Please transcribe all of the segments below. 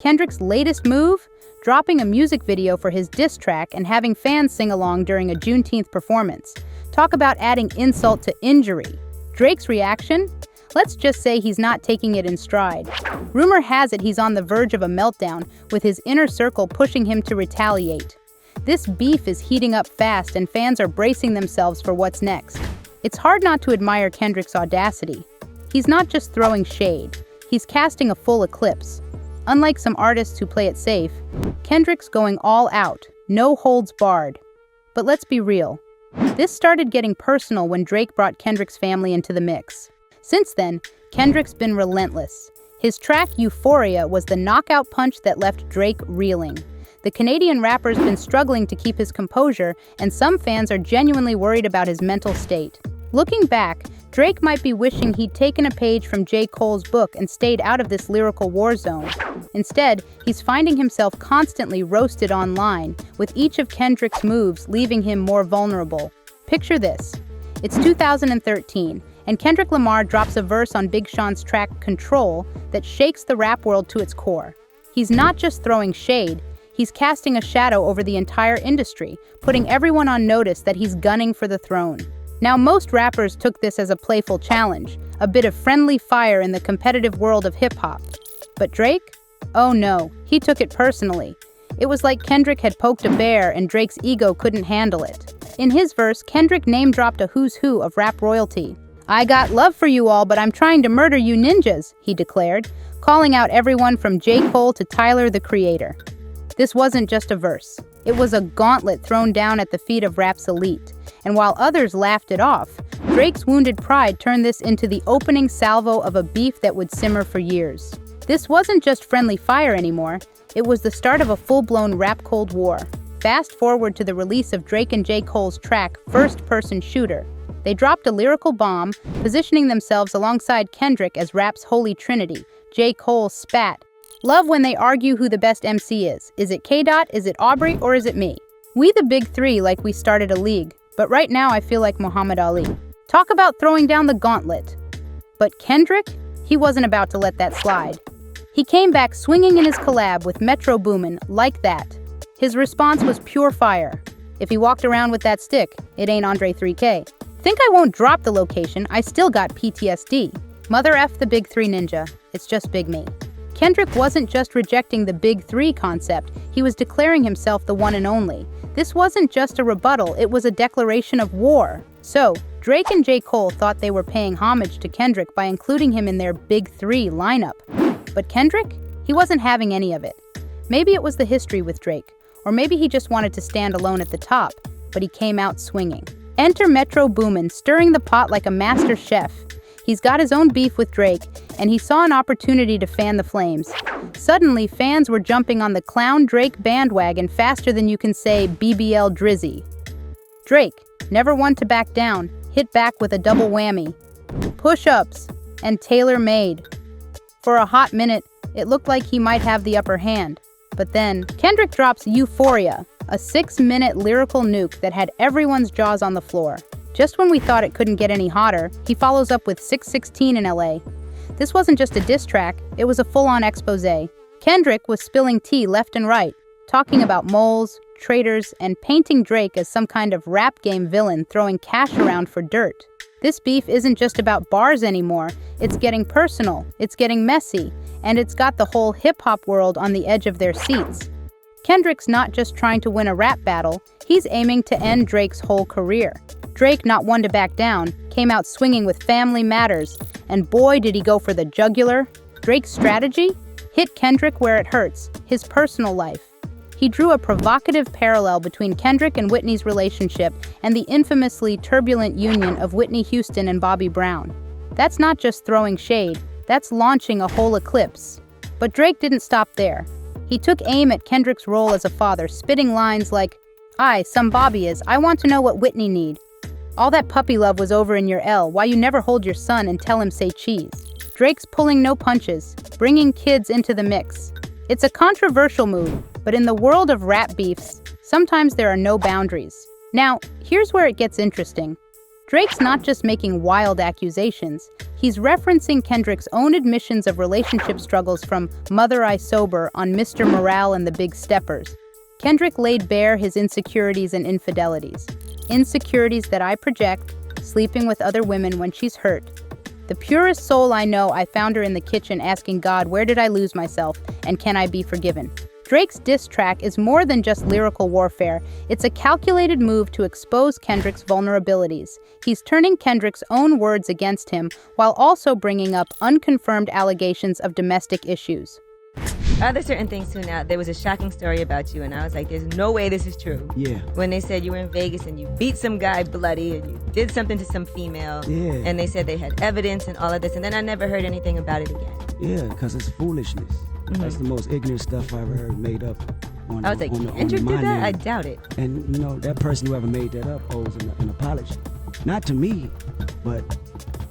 Kendrick's latest move? Dropping a music video for his diss track and having fans sing along during a Juneteenth performance. Talk about adding insult to injury. Drake's reaction? Let's just say he's not taking it in stride. Rumor has it he's on the verge of a meltdown, with his inner circle pushing him to retaliate. This beef is heating up fast and fans are bracing themselves for what's next. It's hard not to admire Kendrick's audacity. He's not just throwing shade, he's casting a full eclipse. Unlike some artists who play it safe, Kendrick's going all out, no holds barred. But let's be real. This started getting personal when Drake brought Kendrick's family into the mix. Since then, Kendrick's been relentless. His track Euphoria was the knockout punch that left Drake reeling. The Canadian rapper's been struggling to keep his composure, and some fans are genuinely worried about his mental state. Looking back, Drake might be wishing he'd taken a page from J. Cole's book and stayed out of this lyrical war zone. Instead, he's finding himself constantly roasted online, with each of Kendrick's moves leaving him more vulnerable. Picture this. It's 2013, and Kendrick Lamar drops a verse on Big Sean's track Control that shakes the rap world to its core. He's not just throwing shade, he's casting a shadow over the entire industry, putting everyone on notice that he's gunning for the throne. Now, most rappers took this as a playful challenge, a bit of friendly fire in the competitive world of hip-hop. But Drake? Oh no, he took it personally. It was like Kendrick had poked a bear and Drake's ego couldn't handle it. In his verse, Kendrick name-dropped a who's who of rap royalty. "I got love for you all, but I'm trying to murder you ninjas," he declared, calling out everyone from J. Cole to Tyler, the Creator. This wasn't just a verse. It was a gauntlet thrown down at the feet of rap's elite. And while others laughed it off, Drake's wounded pride turned this into the opening salvo of a beef that would simmer for years. This wasn't just friendly fire anymore, it was the start of a full-blown rap Cold War. Fast forward to the release of Drake and J. Cole's track, First Person Shooter. They dropped a lyrical bomb, positioning themselves alongside Kendrick as rap's holy trinity. J. Cole spat. "Love when they argue who the best MC is. Is it K-Dot, is it Aubrey, or is it me? We the big three like we started a league. But right now I feel like Muhammad Ali." Talk about throwing down the gauntlet. But Kendrick? He wasn't about to let that slide. He came back swinging in his collab with Metro Boomin like that. His response was pure fire. If he walked around with that stick, it ain't Andre 3K. Think I won't drop the location, I still got PTSD. Mother F the Big Three Ninja, it's just Big Me. Kendrick wasn't just rejecting the Big Three concept, he was declaring himself the one and only. This wasn't just a rebuttal, it was a declaration of war. So, Drake and J. Cole thought they were paying homage to Kendrick by including him in their Big Three lineup. But Kendrick? He wasn't having any of it. Maybe it was the history with Drake, or maybe he just wanted to stand alone at the top, but he came out swinging. Enter Metro Boomin, stirring the pot like a master chef. He's got his own beef with Drake, and he saw an opportunity to fan the flames. Suddenly, fans were jumping on the Clown Drake bandwagon faster than you can say BBL Drizzy. Drake, never one to back down, hit back with a double whammy. Push-ups and tailor-made. For a hot minute, it looked like he might have the upper hand. But then, Kendrick drops Euphoria, a 6-minute lyrical nuke that had everyone's jaws on the floor. Just when we thought it couldn't get any hotter, he follows up with 616 in LA. This wasn't just a diss track, it was a full-on expose. Kendrick was spilling tea left and right, talking about moles, traitors, and painting Drake as some kind of rap game villain throwing cash around for dirt. This beef isn't just about bars anymore, it's getting personal, it's getting messy, and it's got the whole hip-hop world on the edge of their seats. Kendrick's not just trying to win a rap battle, he's aiming to end Drake's whole career. Drake, not one to back down, came out swinging with Family Matters, and boy did he go for the jugular. Drake's strategy? Hit Kendrick where it hurts, his personal life. He drew a provocative parallel between Kendrick and Whitney's relationship and the infamously turbulent union of Whitney Houston and Bobby Brown. That's not just throwing shade, that's launching a whole eclipse. But Drake didn't stop there. He took aim at Kendrick's role as a father, spitting lines like, "Aye, some Bobby is, I want to know what Whitney need. All that puppy love was over in your L, why you never hold your son and tell him say cheese." Drake's pulling no punches, bringing kids into the mix. It's a controversial move, but in the world of rap beefs, sometimes there are no boundaries. Now, here's where it gets interesting. Drake's not just making wild accusations, he's referencing Kendrick's own admissions of relationship struggles from Mother I Sober on Mr. Morale and the Big Steppers. Kendrick laid bare his insecurities and infidelities. Insecurities that I project, sleeping with other women when she's hurt. The purest soul I know, I found her in the kitchen asking God, where did I lose myself, and can I be forgiven? Drake's diss track is more than just lyrical warfare. It's a calculated move to expose Kendrick's vulnerabilities. He's turning Kendrick's own words against him while also bringing up unconfirmed allegations of domestic issues. Other certain things too now. There was a shocking story about you, and I was like, there's no way this is true. Yeah. When they said you were in Vegas and you beat some guy bloody and you did something to some female. Yeah. And they said they had evidence and all of this, and then I never heard anything about it again. Yeah, because it's foolishness. Mm-hmm. That's the most ignorant stuff I ever heard made up. I was like, Kendrick did that? I doubt it. And, you know, that person, whoever made that up, owes an apology. Not to me, but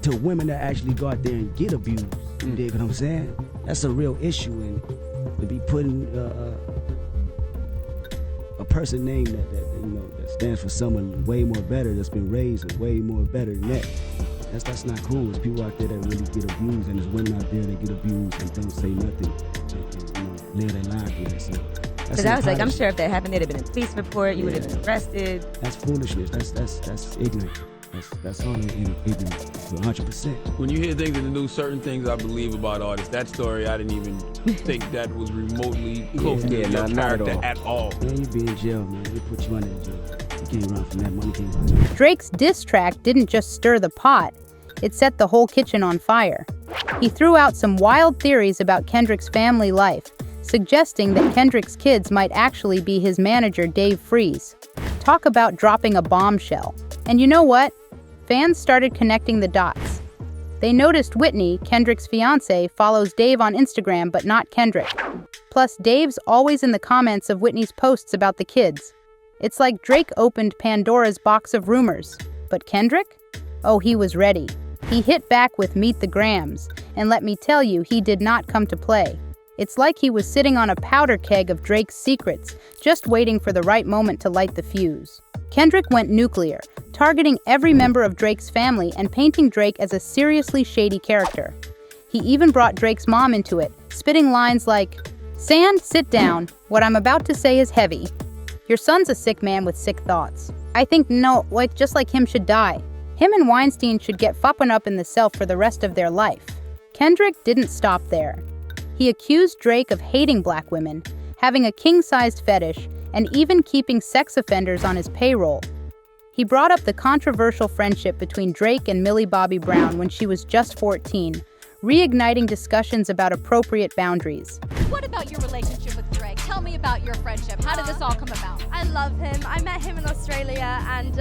to women that actually go out there and get abused. You dig what I'm saying? That's a real issue, and to be putting a person name that stands for someone way more better, that's been raised way more better than that. That's not cool. There's people out there that really get abused, and there's women out there that get abused and don't say nothing, and live their life with it. So because I was like, I'm sure if that happened, there'd have been a police report. You would have been arrested. That's foolishness. That's ignorant. That's only ignorant, 100%. When you hear things in the news, certain things I believe about artists. That story, I didn't even think that was remotely close to your character at all. Man, you be in jail, man. They put you under the jail. You can't run from that money. Can't run. Drake's diss track didn't just stir the pot, it set the whole kitchen on fire. He threw out some wild theories about Kendrick's family life, suggesting that Kendrick's kids might actually be his manager, Dave Freeze. Talk about dropping a bombshell. And you know what? Fans started connecting the dots. They noticed Whitney, Kendrick's fiancée, follows Dave on Instagram but not Kendrick. Plus, Dave's always in the comments of Whitney's posts about the kids. It's like Drake opened Pandora's box of rumors. But Kendrick? Oh, he was ready. He hit back with Meet the Grams, and let me tell you, he did not come to play. It's like he was sitting on a powder keg of Drake's secrets, just waiting for the right moment to light the fuse. Kendrick went nuclear, targeting every member of Drake's family and painting Drake as a seriously shady character. He even brought Drake's mom into it, spitting lines like, "Sand, sit down. What I'm about to say is heavy. Your son's a sick man with sick thoughts. I think just like him should die. Him and Weinstein should get fopping up in the cell for the rest of their life." Kendrick didn't stop there. He accused Drake of hating black women, having a king-sized fetish, and even keeping sex offenders on his payroll. He brought up the controversial friendship between Drake and Millie Bobby Brown when she was just 14, reigniting discussions about appropriate boundaries. What about your relationship with Drake? Tell me about your friendship. How did this all come about? I love him. I met him in Australia, and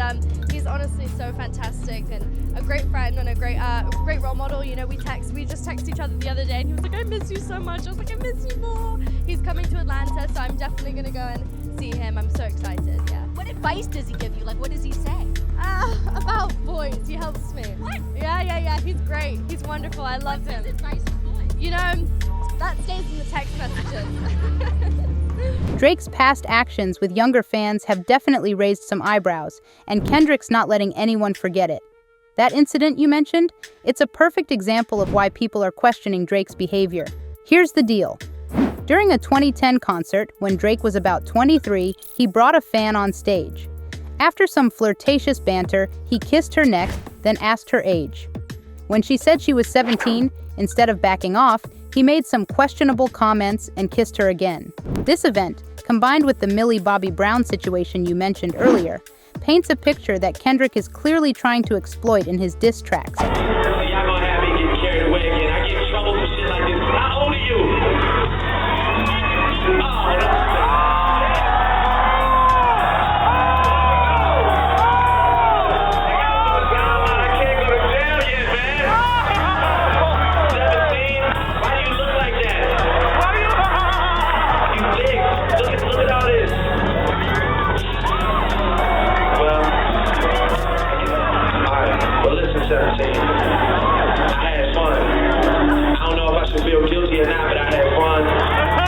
he's honestly so fantastic and a great friend and a great role model. You know, we just texted each other the other day, and he was like, "I miss you so much." I was like, "I miss you more." He's coming to Atlanta, so I'm definitely gonna go and see him. I'm so excited. Yeah. What advice does he give you? Like, what does he say? About boys. He helps me. What? Yeah. He's great. He's wonderful. I love him. What's his advice for boys? You know, that stays in the text messages. Drake's past actions with younger fans have definitely raised some eyebrows, and Kendrick's not letting anyone forget it. That incident you mentioned? It's a perfect example of why people are questioning Drake's behavior. Here's the deal. During a 2010 concert, when Drake was about 23, he brought a fan on stage. After some flirtatious banter, he kissed her neck, then asked her age. When she said she was 17, instead of backing off, he made some questionable comments and kissed her again. This event, combined with the Millie Bobby Brown situation you mentioned earlier, paints a picture that Kendrick is clearly trying to exploit in his diss tracks. Y'all gonna have me getting carried away again. I get in trouble for shit like this. How old are you?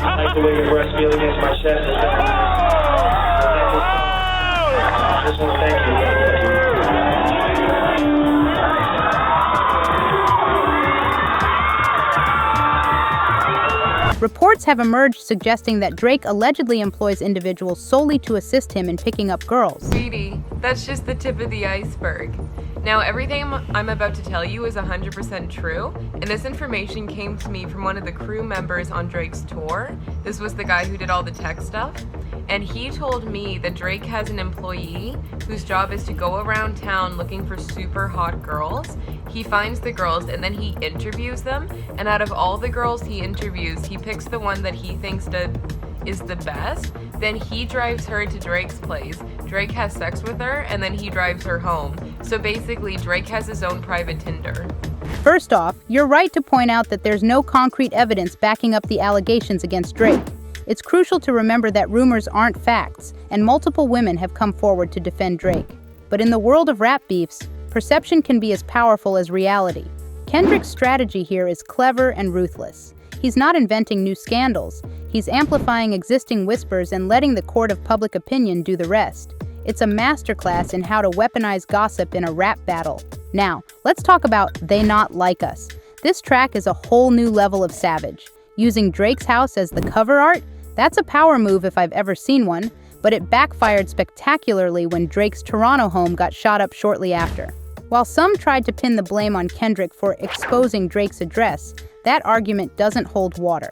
Oh, that's the way your breast feel against my chest and stuff. I just want to thank you. Reports have emerged suggesting that Drake allegedly employs individuals solely to assist him in picking up girls. Sweetie, that's just the tip of the iceberg. Now, everything I'm about to tell you is 100% true, and this information came to me from one of the crew members on Drake's tour. This was the guy who did all the tech stuff, and he told me that Drake has an employee whose job is to go around town looking for super hot girls. He finds the girls and then he interviews them, and out of all the girls he interviews, he picks the one that he thinks is the best. Then he drives her to Drake's place. Drake has sex with her, and then he drives her home. So basically, Drake has his own private Tinder. First off, you're right to point out that there's no concrete evidence backing up the allegations against Drake. It's crucial to remember that rumors aren't facts, and multiple women have come forward to defend Drake. But in the world of rap beefs, perception can be as powerful as reality. Kendrick's strategy here is clever and ruthless. He's not inventing new scandals. He's amplifying existing whispers and letting the court of public opinion do the rest. It's a masterclass in how to weaponize gossip in a rap battle. Now, let's talk about They Not Like Us. This track is a whole new level of savage. Using Drake's house as the cover art, that's a power move if I've ever seen one, but it backfired spectacularly when Drake's Toronto home got shot up shortly after. While some tried to pin the blame on Kendrick for exposing Drake's address, that argument doesn't hold water.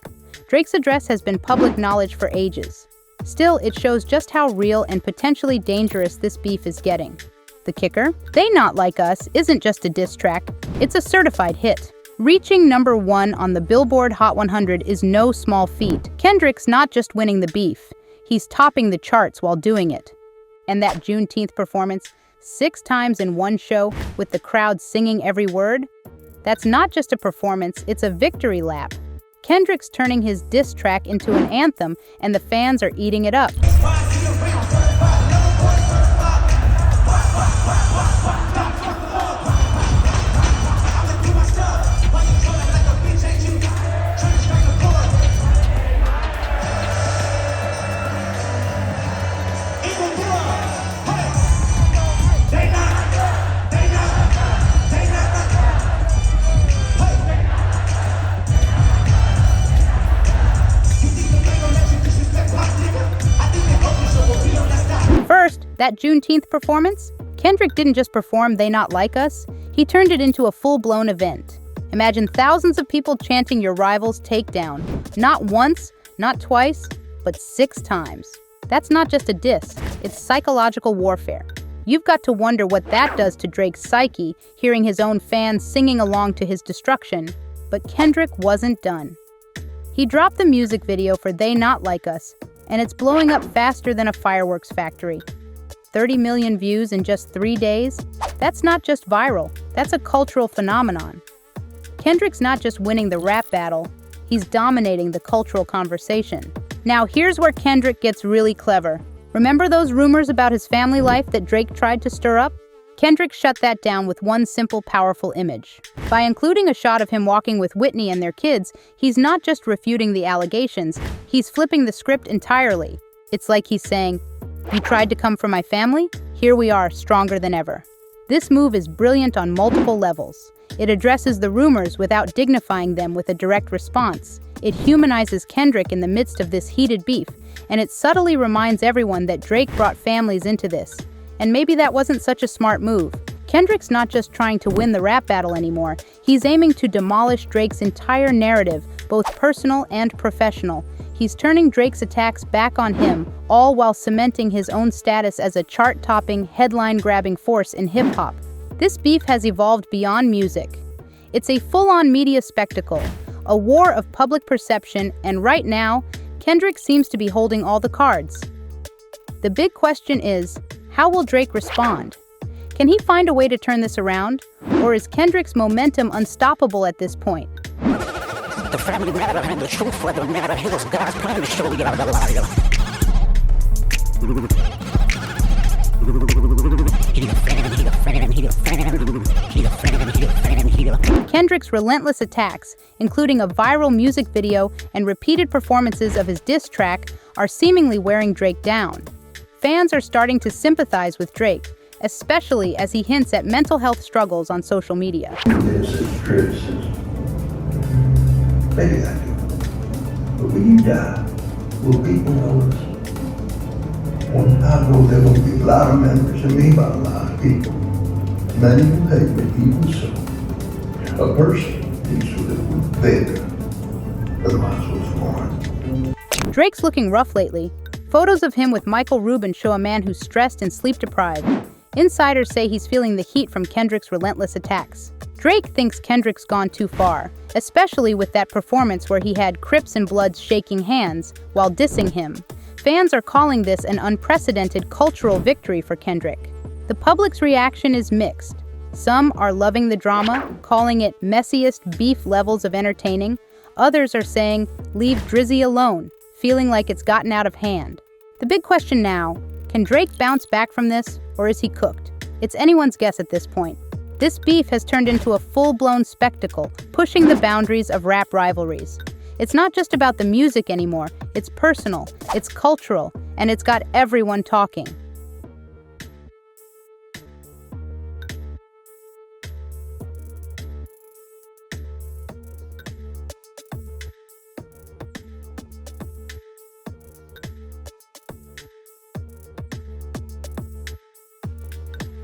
Drake's address has been public knowledge for ages. Still, it shows just how real and potentially dangerous this beef is getting. The kicker? They Not Like Us isn't just a diss track, it's a certified hit. Reaching #1 on the Billboard Hot 100 is no small feat. Kendrick's not just winning the beef, he's topping the charts while doing it. And that Juneteenth performance, 6 times in one show, with the crowd singing every word? That's not just a performance, it's a victory lap. Kendrick's turning his diss track into an anthem, and the fans are eating it up. First, that Juneteenth performance, Kendrick didn't just perform They Not Like Us, he turned it into a full-blown event. Imagine thousands of people chanting your rival's takedown, not once, not twice, but 6 times. That's not just a diss, it's psychological warfare. You've got to wonder what that does to Drake's psyche, hearing his own fans singing along to his destruction. But Kendrick wasn't done. He dropped the music video for They Not Like Us, and it's blowing up faster than a fireworks factory. 30 million views in just 3 days? That's not just viral, that's a cultural phenomenon. Kendrick's not just winning the rap battle, he's dominating the cultural conversation. Now here's where Kendrick gets really clever. Remember those rumors about his family life that Drake tried to stir up? Kendrick shut that down with one simple, powerful image. By including a shot of him walking with Whitney and their kids, he's not just refuting the allegations, he's flipping the script entirely. It's like he's saying, "You tried to come for my family? Here we are, stronger than ever." This move is brilliant on multiple levels. It addresses the rumors without dignifying them with a direct response. It humanizes Kendrick in the midst of this heated beef, and it subtly reminds everyone that Drake brought families into this. And maybe that wasn't such a smart move. Kendrick's not just trying to win the rap battle anymore, he's aiming to demolish Drake's entire narrative, both personal and professional. He's turning Drake's attacks back on him, all while cementing his own status as a chart-topping, headline-grabbing force in hip-hop. This beef has evolved beyond music. It's a full-on media spectacle, a war of public perception, and right now, Kendrick seems to be holding all the cards. The big question is, how will Drake respond? Can he find a way to turn this around? Or is Kendrick's momentum unstoppable at this point? The family matter and the truth for the matter. He was God's plan to show you out of the lie. Kendrick's relentless attacks, including a viral music video and repeated performances of his diss track, are seemingly wearing Drake down. Fans are starting to sympathize with Drake, especially as he hints at mental health struggles on social media. This is criticism. Maybe I do. But when you die, will people notice? When I know there will be a lot of memories of me by a lot of people. Many will hate me, even so. A person needs to live with vigor. Otherwise, what's born. Drake's looking rough lately. Photos of him with Michael Rubin show a man who's stressed and sleep-deprived. Insiders say he's feeling the heat from Kendrick's relentless attacks. Drake thinks Kendrick's gone too far, especially with that performance where he had Crips and Bloods shaking hands while dissing him. Fans are calling this an unprecedented cultural victory for Kendrick. The public's reaction is mixed. Some are loving the drama, calling it messiest beef levels of entertaining. Others are saying, leave Drizzy alone, feeling like it's gotten out of hand. The big question now, can Drake bounce back from this, or is he cooked? It's anyone's guess at this point. This beef has turned into a full-blown spectacle, pushing the boundaries of rap rivalries. It's not just about the music anymore, it's personal, it's cultural, and it's got everyone talking.